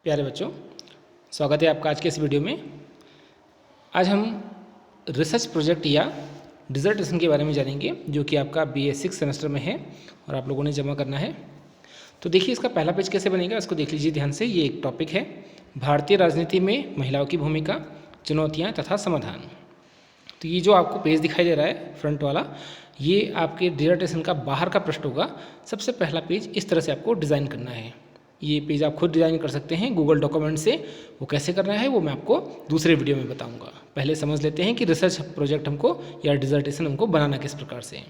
प्यारे बच्चों, स्वागत है आपका आज के इस वीडियो में। आज हम रिसर्च प्रोजेक्ट या डिसर्टेशन के बारे में जानेंगे, जो कि आपका BA 6 सेमेस्टर में है और आप लोगों ने जमा करना है। तो देखिए, इसका पहला पेज कैसे बनेगा, इसको देख लीजिए ध्यान से। ये एक टॉपिक है, भारतीय राजनीति में महिलाओं की भूमिका, चुनौतियाँ तथा समाधान। तो ये जो आपको पेज दिखाई दे रहा है फ्रंट वाला, ये आपके डिसर्टेशन का बाहर का पृष्ठ होगा। सबसे पहला पेज इस तरह से आपको डिज़ाइन करना है। ये पेज आप खुद डिज़ाइन कर सकते हैं गूगल डॉक्यूमेंट से। वो कैसे करना है वो मैं आपको दूसरे वीडियो में बताऊंगा। पहले समझ लेते हैं कि रिसर्च प्रोजेक्ट हमको या डिसर्टेशन हमको बनाना किस प्रकार से है।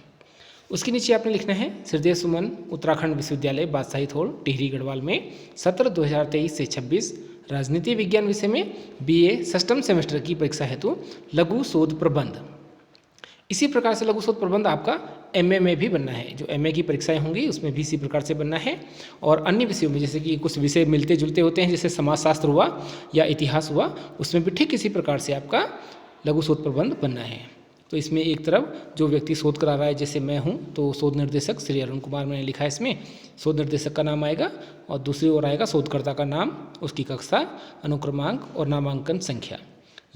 उसके नीचे आपने लिखना है श्रीदेव सुमन उत्तराखंड विश्वविद्यालय बादशाही थोड़ टिहरी गढ़वाल में सत्र 2023 से 26 राजनीति विज्ञान विषय में BA षष्ठम सेमेस्टर की परीक्षा हेतु लघु शोध प्रबंध। इसी प्रकार से लघु शोध प्रबंध आपका MA में भी बनना है। जो MA की परीक्षाएं होंगी उसमें भी इसी प्रकार से बनना है। और अन्य विषयों में जैसे कि कुछ विषय मिलते जुलते होते हैं, जैसे समाजशास्त्र हुआ या इतिहास हुआ, उसमें भी ठीक इसी प्रकार से आपका लघु शोध प्रबंध बनना है। तो इसमें एक तरफ जो व्यक्ति शोध करा रहा है, जैसे मैं हूँ, तो शोध निर्देशक श्री अरुण कुमार मैंने लिखा है, इसमें शोध निर्देशक का नाम आएगा और दूसरी ओर आएगा शोधकर्ता का नाम, उसकी कक्षा, अनुक्रमांक और नामांकन संख्या।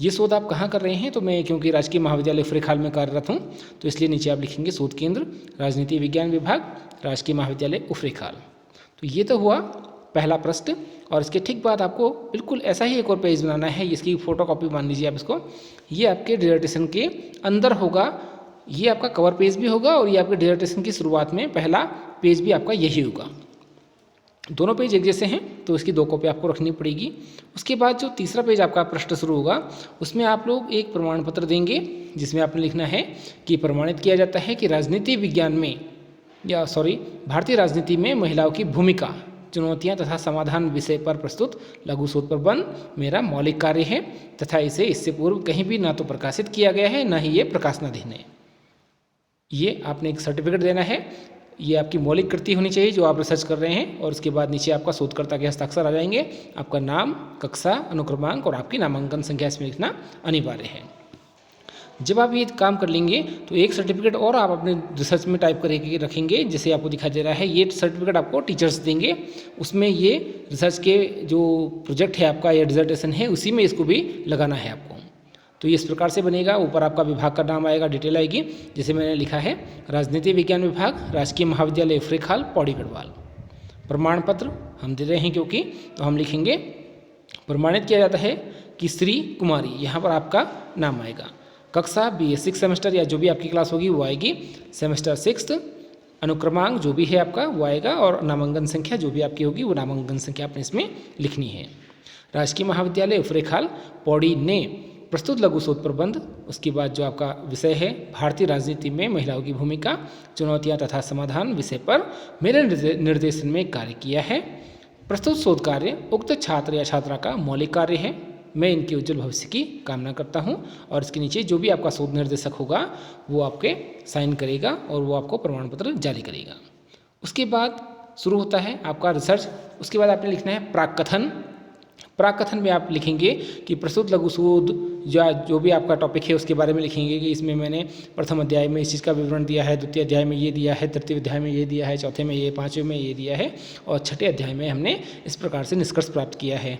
ये शोध आप कहाँ कर रहे हैं, तो मैं क्योंकि राजकीय महाविद्यालय उफरैंखाल में कार्यरत हूँ, तो इसलिए नीचे आप लिखेंगे शोध केंद्र राजनीति विज्ञान विभाग राजकीय महाविद्यालय उफरैंखाल। तो ये तो हुआ पहला पृष्ठ। और इसके ठीक बाद आपको बिल्कुल ऐसा ही एक और पेज बनाना है। इसकी फोटोकॉपी मान लीजिए आप इसको। ये आपके डिसर्टेशन के अंदर होगा, ये आपका कवर पेज भी होगा और ये आपके डिसर्टेशन की शुरुआत में पहला पेज भी आपका यही होगा। दोनों पेज एक जैसे हैं, तो इसकी 2 कॉपी आपको रखनी पड़ेगी। उसके बाद जो तीसरा पेज आपका पृष्ठ शुरू होगा, उसमें आप लोग एक प्रमाण पत्र देंगे, जिसमें आपने लिखना है कि प्रमाणित किया जाता है कि राजनीति विज्ञान में भारतीय राजनीति में महिलाओं की भूमिका, चुनौतियां तथा समाधान विषय पर प्रस्तुत लघु शोध प्रबंध मेरा मौलिक कार्य है तथा इसे इससे पूर्व कहीं भी ना तो प्रकाशित किया गया है, ना ही ये प्रकाशनाधीन है। ये आपने एक सर्टिफिकेट देना है। ये आपकी मौलिक कृति होनी चाहिए जो आप रिसर्च कर रहे हैं। और उसके बाद नीचे आपका शोधकर्ता के हस्ताक्षर आ जाएंगे, आपका नाम, कक्षा, अनुक्रमांक और आपकी नामांकन संख्या इसमें लिखना अनिवार्य है। जब आप ये काम कर लेंगे तो एक सर्टिफिकेट और आप अपने रिसर्च में टाइप करके रखेंगे, जैसे आपको दिखाई दे रहा है। ये सर्टिफिकेट आपको टीचर्स देंगे, उसमें ये रिसर्च के जो प्रोजेक्ट है आपका या डिसर्टेशन है, उसी में इसको भी लगाना है आपको। तो ये इस प्रकार से बनेगा। ऊपर आपका विभाग का नाम आएगा, डिटेल आएगी, जैसे मैंने लिखा है राजनीति विज्ञान विभाग राजकीय महाविद्यालय उफरैंखाल पौड़ी गढ़वाल। प्रमाण पत्र हम दे रहे हैं क्योंकि, तो हम लिखेंगे प्रमाणित किया जाता है कि श्री कुमारी, यहाँ पर आपका नाम आएगा। कक्षा BA 6 सेमेस्टर या जो भी आपकी क्लास होगी वो आएगी, सेमेस्टर 6। अनुक्रमांक जो भी है आपका वो आएगा और नामांकन संख्या जो भी आपकी होगी वो नामांकन संख्या आपने इसमें लिखनी है। राजकीय महाविद्यालय उफरैंखाल पौड़ी ने प्रस्तुत लघु शोध प्रबंध, उसके बाद जो आपका विषय है भारतीय राजनीति में महिलाओं की भूमिका, चुनौतियां तथा समाधान विषय पर मेरे निर्देशन में कार्य किया है। प्रस्तुत शोध कार्य उक्त छात्र या छात्रा का मौलिक कार्य है। मैं इनके उज्जवल भविष्य की कामना करता हूं। और इसके नीचे जो भी आपका शोध निर्देशक होगा वो आपके साइन करेगा और वो आपको प्रमाण पत्र जारी करेगा। उसके बाद शुरू होता है आपका रिसर्च। उसके बाद आपने लिखना है प्राक कथन। प्राक कथन में आप लिखेंगे कि प्रस्तुत लघु शोध या जो भी आपका टॉपिक है उसके बारे में लिखेंगे कि इसमें मैंने प्रथम अध्याय में इस चीज़ का विवरण दिया है, द्वितीय अध्याय में ये दिया है, तृतीय अध्याय में ये दिया है, चौथे में ये, पाँचवें में ये दिया है और छठे अध्याय में हमने इस प्रकार से निष्कर्ष प्राप्त किया है।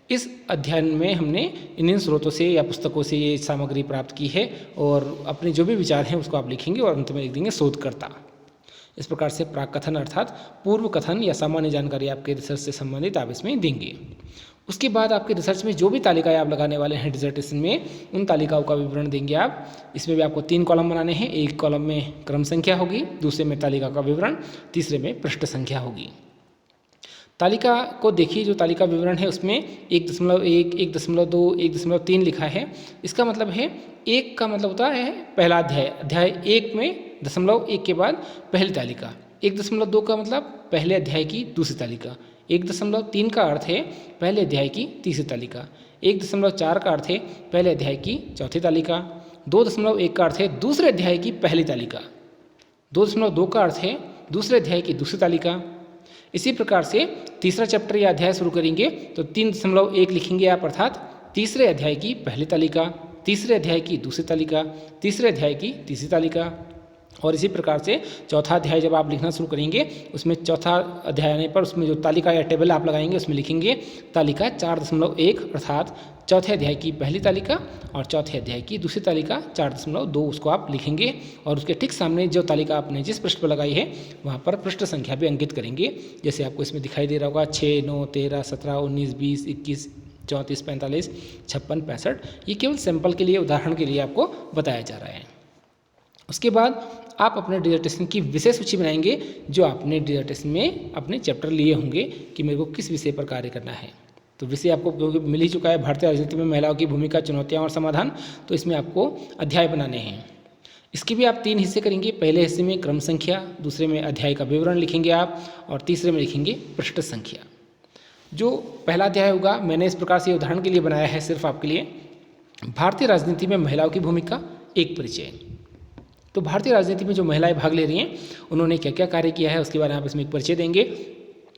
इस अध्ययन में हमने इन स्रोतों से या पुस्तकों से ये सामग्री प्राप्त की है और अपने जो भी विचार हैं उसको आप लिखेंगे और अंत में लिख देंगे शोधकर्ता। इस प्रकार से प्राक कथन अर्थात पूर्व कथन या सामान्य जानकारी आपके रिसर्च से संबंधित आप इसमें देंगे। उसके बाद आपके रिसर्च में जो भी तालिकाएं आप लगाने वाले हैं डिसर्टेशन में, उन तालिकाओं का विवरण देंगे आप। इसमें भी आपको 3 कॉलम बनाने हैं। एक कॉलम में क्रम संख्या होगी, दूसरे में तालिका का विवरण, तीसरे में पृष्ठ संख्या होगी। तालिका को देखिए, जो तालिका विवरण है उसमें 1.1, 1.2, 1.3 लिखा है। इसका मतलब है 1 का मतलब होता है पहला अध्याय। अध्याय 1 में 0.1 के बाद पहली तालिका। 1.2 का मतलब पहले अध्याय की दूसरी तालिका। 1.3 का अर्थ है पहले अध्याय की तीसरी तालिका। 1.4 का अर्थ है पहले अध्याय की चौथी तालिका। 2.1 का अर्थ है दूसरे अध्याय की पहली तालिका। 2.2 का अर्थ है दूसरे अध्याय की दूसरी तालिका। इसी प्रकार से तीसरा चैप्टर या अध्याय शुरू करेंगे तो 3.1 लिखेंगे आप, अर्थात तीसरे अध्याय की पहली तालिका, तीसरे अध्याय की दूसरी तालिका, तीसरे अध्याय की तीसरी तालिका। और इसी प्रकार से चौथा अध्याय जब आप लिखना शुरू करेंगे, उसमें चौथा अध्याय आने पर उसमें जो तालिका या टेबल आप लगाएंगे उसमें लिखेंगे तालिका 4.1, अर्थात चौथे अध्याय की पहली तालिका और चौथे अध्याय की दूसरी तालिका 4.2 उसको आप लिखेंगे। और उसके ठीक सामने जो तालिका आपने जिस पृष्ठ पर लगाई है वहाँ पर पृष्ठ संख्या भी अंकित करेंगे। जैसे आपको इसमें दिखाई दे रहा होगा 6, 9, 13, 17, 19, 20, 21, 34, 45, 56, 65। ये केवल सैंपल के लिए, उदाहरण के लिए आपको बताया जा रहा है। उसके बाद आप अपने डिसर्टेशन की विषय सूची बनाएंगे, जो आपने डिसर्टेशन में अपने चैप्टर लिए होंगे कि मेरे को किस विषय पर कार्य करना है। तो विषय आपको क्योंकि मिल ही चुका है, भारतीय राजनीति में महिलाओं की भूमिका, चुनौतियां और समाधान। तो इसमें आपको अध्याय बनाने हैं। इसके भी आप 3 हिस्से करेंगे। पहले हिस्से में क्रम संख्या, दूसरे में अध्याय का विवरण लिखेंगे आप, और तीसरे में लिखेंगे पृष्ठ संख्या। जो पहला अध्याय होगा, मैंने इस प्रकार से उदाहरण के लिए बनाया है सिर्फ आपके लिए, भारतीय राजनीति में महिलाओं की भूमिका, एक परिचय। तो भारतीय राजनीति में जो महिलाएं भाग ले रही हैं उन्होंने क्या क्या कार्य किया है उसके बारे में आप इसमें एक परिचय देंगे।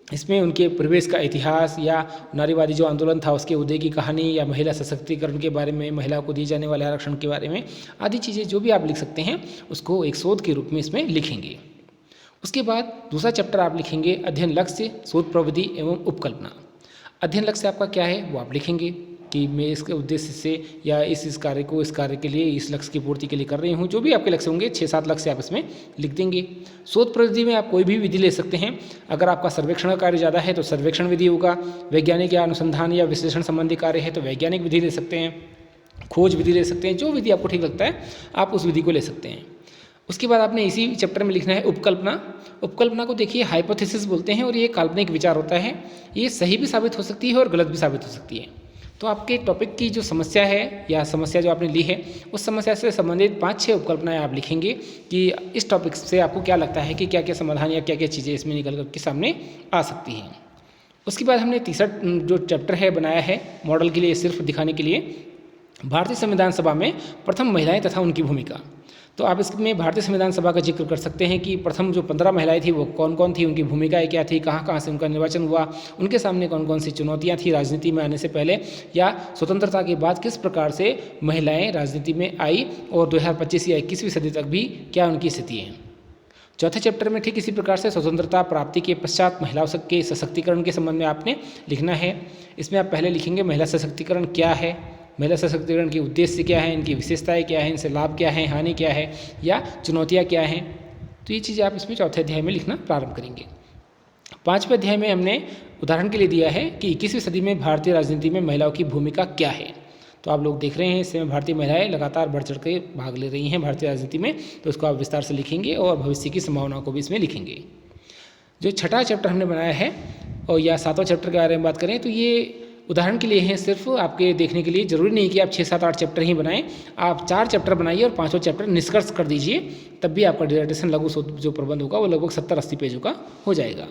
इसमें उनके प्रवेश का इतिहास या नारीवादी जो आंदोलन था उसके उदय की कहानी, या महिला सशक्तिकरण के बारे में, महिलाओं को दिए जाने वाले आरक्षण के बारे में, आदि चीज़ें जो भी आप लिख सकते हैं उसको एक शोध के रूप में इसमें लिखेंगे। उसके बाद दूसरा चैप्टर आप लिखेंगे अध्ययन लक्ष्य, शोध प्रविधि एवं उपकल्पना। अध्ययन लक्ष्य आपका क्या है वो आप लिखेंगे कि मैं इसके उद्देश्य से या इस कार्य को, इस कार्य के लिए, इस लक्ष्य की पूर्ति के लिए कर रही हूँ। जो भी आपके लक्ष्य होंगे 6-7 लक्ष्य आप इसमें लिख देंगे। शोध प्रविधि में आप कोई भी विधि ले सकते हैं। अगर आपका सर्वेक्षण का कार्य ज़्यादा है तो सर्वेक्षण विधि होगा, वैज्ञानिक या अनुसंधान या विश्लेषण संबंधी कार्य है तो वैज्ञानिक विधि ले सकते हैं, खोज विधि ले सकते हैं। जो विधि आपको ठीक लगता है आप उस विधि को ले सकते हैं। उसके बाद आपने इसी चैप्टर में लिखना है उपकल्पना। उपकल्पना को देखिए हाइपोथेसिस बोलते हैं, और ये काल्पनिक विचार होता है। ये सही भी साबित हो सकती है और गलत भी साबित हो सकती है। तो आपके टॉपिक की जो समस्या है या समस्या जो आपने ली है उस समस्या से संबंधित 5-6 उपकल्पनाएं आप लिखेंगे कि इस टॉपिक से आपको क्या लगता है कि क्या क्या समाधान या क्या क्या चीज़ें इसमें निकल कर के सामने आ सकती हैं। उसके बाद हमने तीसरा जो चैप्टर है बनाया है मॉडल के लिए, सिर्फ दिखाने के लिए, भारतीय संविधान सभा में प्रथम महिलाएं तथा उनकी भूमिका। तो आप इसमें भारतीय संविधान सभा का जिक्र कर सकते हैं कि प्रथम जो 15 महिलाएं थी वो कौन कौन थी, उनकी भूमिकाएं क्या थी, कहाँ कहाँ से उनका निर्वाचन हुआ, उनके सामने कौन कौन सी चुनौतियां थी राजनीति में आने से पहले या स्वतंत्रता के बाद किस प्रकार से महिलाएं राजनीति में आई, और 2025 या 21वीं सदी तक भी क्या उनकी स्थिति है। चौथे चैप्टर में ठीक इसी प्रकार से स्वतंत्रता प्राप्ति के पश्चात महिलाओं के सशक्तिकरण के संबंध में आपने लिखना है। इसमें आप पहले लिखेंगे महिला सशक्तिकरण क्या है, महिला सशक्तिकरण के उद्देश्य क्या है, इनकी विशेषताएं क्या है, इनसे लाभ क्या है, हानि क्या है या चुनौतियां क्या हैं। तो ये चीज़ें आप इसमें चौथे अध्याय में लिखना प्रारंभ करेंगे। 5वें अध्याय में हमने उदाहरण के लिए दिया है कि 21वीं सदी में भारतीय राजनीति में महिलाओं की भूमिका क्या है। तो आप लोग देख रहे हैं इसमें भारतीय महिलाएं लगातार बढ़ चढ़ के भाग ले रही हैं भारतीय राजनीति में, तो उसको आप विस्तार से लिखेंगे और भविष्य की संभावनाओं को भी इसमें लिखेंगे। जो छठा चैप्टर हमने बनाया है और या 7वां चैप्टर के बारे में बात करें तो ये उदाहरण के लिए हैं, सिर्फ आपके देखने के लिए। जरूरी नहीं कि आप 6, 7, 8 चैप्टर ही बनाएं, आप 4 चैप्टर बनाइए और 5वां चैप्टर निष्कर्ष कर दीजिए, तब भी आपका डिसर्टेशन लघु शोध जो प्रबंध होगा वो लगभग 70-80 पेजों का हो जाएगा।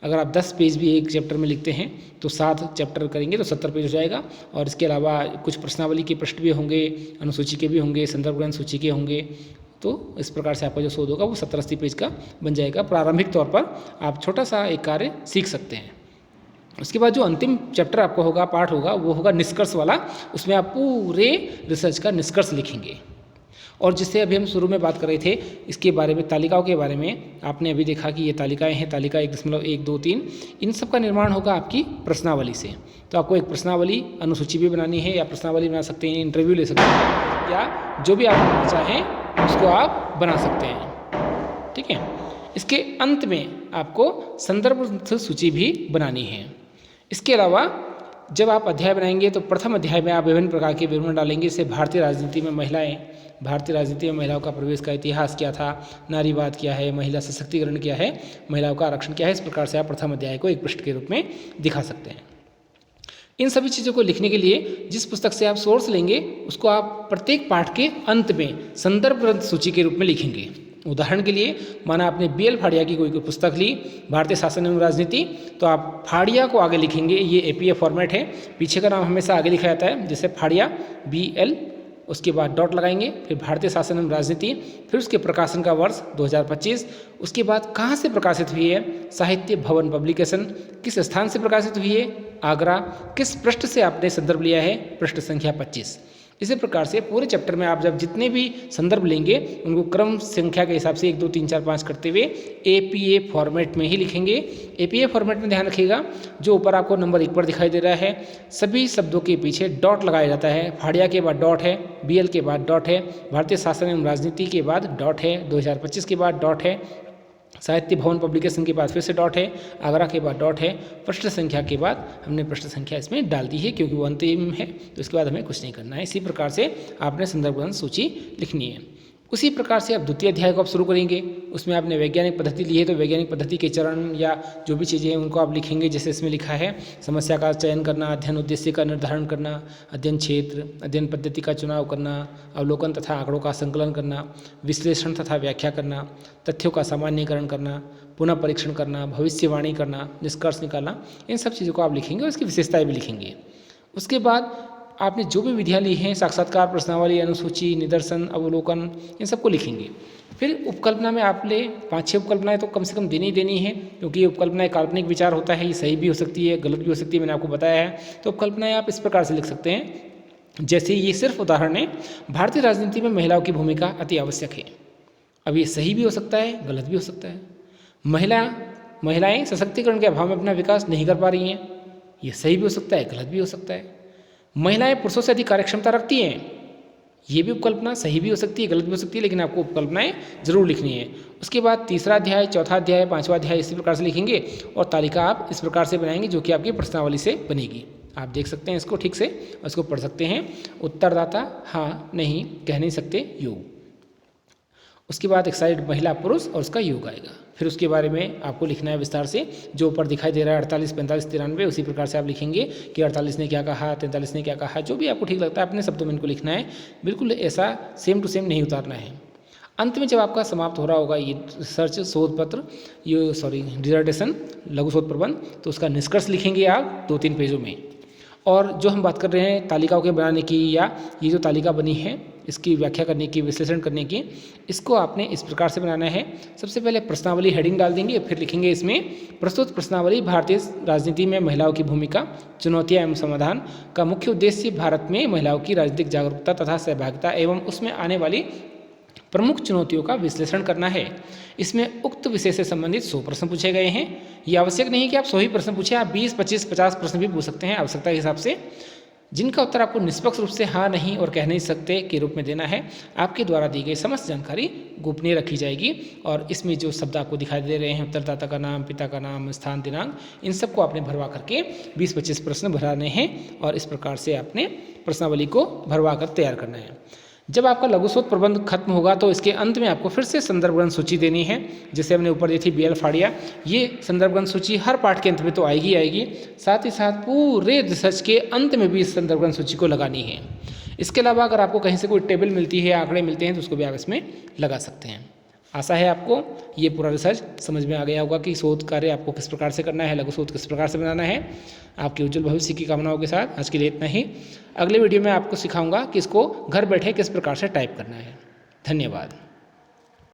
अगर आप 10 पेज भी एक चैप्टर में लिखते हैं तो 7 चैप्टर करेंगे तो 70 पेज हो जाएगा। और इसके अलावा कुछ प्रश्नावली के प्रश्न भी होंगे, अनुसूची के भी होंगे, संदर्भ ग्रंथ सूची के होंगे। तो इस प्रकार से आपका जो शोध होगा वो 70-80 पेज का बन जाएगा। प्रारंभिक तौर पर आप छोटा सा एक कार्य सीख सकते हैं। उसके बाद जो अंतिम चैप्टर आपका होगा, पार्ट होगा, वो होगा निष्कर्ष वाला। उसमें आप पूरे रिसर्च का निष्कर्ष लिखेंगे। और जिससे अभी हम शुरू में बात कर रहे थे इसके बारे में, तालिकाओं के बारे में, आपने अभी देखा कि ये तालिकाएं हैं, तालिका 1.1, 2, 3, इन सब का निर्माण होगा आपकी प्रश्नावली से। तो आपको एक प्रश्नावली अनुसूची भी बनानी है, या प्रश्नावली बना सकते हैं, इंटरव्यू ले सकते हैं, या जो भी आप बनना चाहें उसको आप बना सकते हैं। ठीक है। इसके अंत में आपको संदर्भ सूची भी बनानी है। इसके अलावा जब आप अध्याय बनाएंगे तो प्रथम अध्याय में आप विभिन्न प्रकार के विवरण डालेंगे। जैसे भारतीय राजनीति में महिलाएं, भारतीय राजनीति में महिलाओं का प्रवेश का इतिहास क्या था, नारीवाद क्या है, महिला सशक्तिकरण क्या है, महिलाओं का आरक्षण क्या है। इस प्रकार से आप प्रथम अध्याय को एक पृष्ठ के रूप में दिखा सकते हैं। इन सभी चीज़ों को लिखने के लिए जिस पुस्तक से आप सोर्स लेंगे उसको आप प्रत्येक पाठ के अंत में संदर्भ ग्रंथ सूची के रूप में लिखेंगे। उदाहरण के लिए माना आपने BL फाड़िया की कोई पुस्तक ली, भारतीय शासन एवं राजनीति, तो आप फाड़िया को आगे लिखेंगे। ये APA फॉर्मेट है, पीछे का नाम हमेशा आगे लिखा जाता है, जैसे फाड़िया BL, उसके बाद डॉट लगाएंगे, फिर भारतीय शासन एवं राजनीति, फिर उसके प्रकाशन का वर्ष 2025, उसके बाद कहाँ से प्रकाशित हुई है, साहित्य भवन पब्लिकेशन, किस स्थान से प्रकाशित हुई है, आगरा, किस पृष्ठ से आपने संदर्भ लिया है, पृष्ठ संख्या 25। इसी प्रकार से पूरे चैप्टर में आप जब जितने भी संदर्भ लेंगे उनको क्रम संख्या के हिसाब से 1 2 3 4 5 करते हुए APA फॉर्मेट में ही लिखेंगे। APA फॉर्मेट में ध्यान रखिएगा, जो ऊपर आपको नंबर 1 पर दिखाई दे रहा है, सभी शब्दों के पीछे डॉट लगाया जाता है। फाड़िया के बाद डॉट है, BL के बाद डॉट है, भारतीय शासन एवं राजनीति के बाद डॉट है, 2025 के बाद डॉट है, साहित्य भवन पब्लिकेशन के बाद फिर से डॉट है, आगरा के बाद डॉट है, पृष्ठ संख्या के बाद हमने पृष्ठ संख्या इसमें डाल दी है क्योंकि वो अंतिम है, तो इसके बाद हमें कुछ नहीं करना है। इसी प्रकार से आपने संदर्भ ग्रंथ सूची लिखनी है। उसी प्रकार से आप द्वितीय अध्याय को आप शुरू करेंगे। उसमें आपने वैज्ञानिक पद्धति ली है तो वैज्ञानिक पद्धति के चरण या जो भी चीज़ें हैं उनको आप लिखेंगे। जैसे इसमें लिखा है समस्या का चयन करना, अध्ययन उद्देश्य का निर्धारण करना, अध्ययन क्षेत्र, अध्ययन पद्धति का चुनाव करना, अवलोकन तथा आंकड़ों का संकलन करना, विश्लेषण तथा व्याख्या करना, तथ्यों का सामान्यीकरण करना, पुनः परीक्षण करना, भविष्यवाणी करना, निष्कर्ष निकालना, इन सब चीज़ों को आप लिखेंगे और इसकी विशेषताएँ भी लिखेंगे। उसके बाद आपने जो भी विधियाँ ली हैं, साक्षात्कार, प्रश्नावली, अनुसूची, निदर्शन, अवलोकन, इन सबको लिखेंगे। फिर उपकल्पना में आपने 5-6 उपकल्पनाएं तो कम से कम देनी ही देनी है, क्योंकि ये उपकल्पनाएं काल्पनिक विचार होता है, ये सही भी हो सकती है, गलत भी हो सकती है, मैंने आपको बताया है। तो उपकल्पनाएं आप इस प्रकार से लिख सकते हैं, जैसे ये सिर्फ उदाहरण है, भारतीय राजनीति में महिलाओं की भूमिका अति आवश्यक है। अब ये सही भी हो सकता है, गलत भी हो सकता है। महिलाएं सशक्तिकरण के अभाव में अपना विकास नहीं कर पा रही हैं, ये सही भी हो सकता है, गलत भी हो सकता है। महिलाएं पुरुषों से अधिक कार्यक्षमता रखती हैं, ये भी उपकल्पना सही भी हो सकती है, गलत भी हो सकती है, लेकिन आपको उपकल्पनाएं जरूर लिखनी है। उसके बाद तीसरा अध्याय, चौथा अध्याय, 5वां अध्याय इसी प्रकार से लिखेंगे और तालिका आप इस प्रकार से बनाएंगे जो कि आपकी प्रश्नावली से बनेगी। आप देख सकते हैं इसको ठीक से, इसको पढ़ सकते हैं। उत्तरदाता हाँ नहीं कह नहीं सकते योग। उसके बाद एक साइड महिला पुरुष और उसका योग आएगा। फिर उसके बारे में आपको लिखना है विस्तार से, जो ऊपर दिखाई दे रहा है 48, 45, 93, उसी प्रकार से आप लिखेंगे कि 48 ने क्या कहा, 43 ने क्या कहा, जो भी आपको ठीक लगता है अपने शब्दों में इनको लिखना है। बिल्कुल ऐसा सेम टू सेम नहीं उतारना है। अंत में जब आपका समाप्त हो रहा होगा ये रिसर्च शोध पत्र, डिसर्टेशन, लघु शोध प्रबंध, तो उसका निष्कर्ष लिखेंगे आप 2-3 पेजों में। और जो हम बात कर रहे हैं तालिकाओं के बनाने की, या ये जो तालिका बनी है इसकी व्याख्या करने की, विश्लेषण करने की, इसको आपने इस प्रकार से बनाना है। सबसे पहले प्रश्नावली हेडिंग डाल देंगे, फिर लिखेंगे इसमें प्रस्तुत प्रश्नावली भारतीय राजनीति में महिलाओं की भूमिका, चुनौतियां एवं समाधान का मुख्य उद्देश्य भारत में महिलाओं की राजनीतिक जागरूकता तथा सहभागिता एवं उसमें आने वाली प्रमुख चुनौतियों का विश्लेषण करना है। इसमें उक्त विषय से संबंधित 100 प्रश्न पूछे गए हैं। ये आवश्यक नहीं कि आप 100 ही प्रश्न पूछें, आप 20, 25, 50 प्रश्न भी पूछ सकते हैं आवश्यकता के हिसाब से, जिनका उत्तर आपको निष्पक्ष रूप से हाँ नहीं और कह नहीं सकते के रूप में देना है। आपके द्वारा दी गई समस्त जानकारी गोपनीय रखी जाएगी और इसमें जो शब्द आपको दिखाई दे रहे हैं, उत्तरदाता का नाम, पिता का नाम, स्थान, दिनांक, इन सबको आपने भरवा करके 20-25 प्रश्न भराने हैं और इस प्रकार से आपने प्रश्नावली को भरवा कर तैयार करना है। जब आपका लघु शोध प्रबंध खत्म होगा तो इसके अंत में आपको फिर से संदर्भ ग्रंथ सूची देनी है। जैसे हमने ऊपर दी थी BL फाड़िया, ये संदर्भ ग्रंथ सूची हर पाठ के अंत में तो आएगी आएगी, साथ ही साथ पूरे रिसर्च के अंत में भी इस संदर्भ ग्रंथ सूची को लगानी है। इसके अलावा अगर आपको कहीं से कोई टेबल मिलती है, आंकड़े मिलते हैं, तो उसको भी आप इसमें लगा सकते हैं। आशा है आपको ये पूरा रिसर्च समझ में आ गया होगा कि शोध कार्य आपको किस प्रकार से करना है, लघु शोध किस प्रकार से बनाना है। आपके उज्जवल भविष्य की कामनाओं के साथ आज के लिए इतना ही। अगले वीडियो में आपको सिखाऊंगा कि इसको घर बैठे किस प्रकार से टाइप करना है। धन्यवाद।